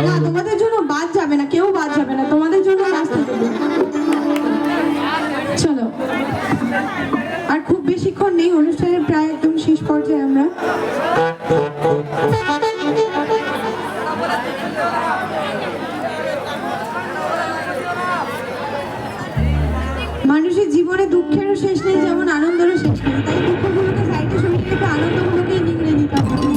না, তোমাদের জন্য বাদ যাবে না, কেউ বাদ যাবে না, তোমাদের জন্য নাচতে দেবো। চলো, আর খুব বেশিক্ষণ নেই, অনুষ্ঠানের প্রায় একদম শেষ পর্যায়ে আমরা। মানুষের জীবনে দুঃখেরও শেষ নেই, যেমন আনন্দেরও শেষ নেই, তাই দুঃখগুলোকে সাইডে সরিয়ে রেখে আনন্দগুলোকেই নিংড়ে নিতে হবে।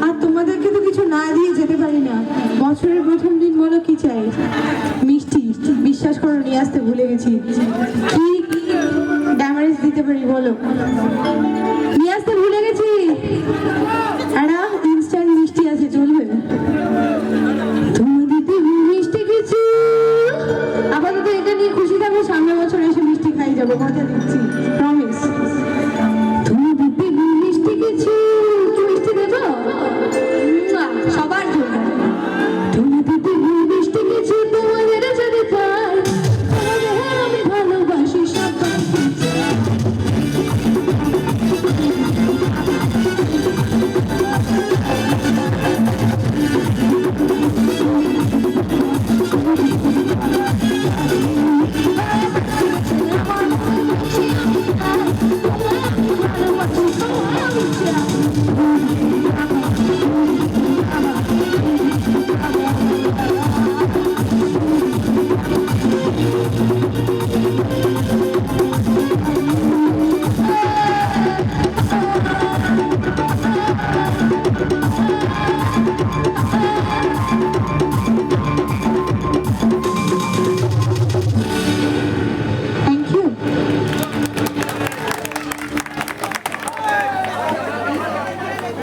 আর তোমাদেরকে তো কিছু না দিয়ে যেতে পারি না। বছরের প্রথম দিন বলো কি চাই? মিষ্টি। বিশ্বাস করো নিয়ে আসতে ভুলে গেছি। কি ড্যামারেজ দিতে পারি বলো? নিয়ে আসতে ভুলে গেছি।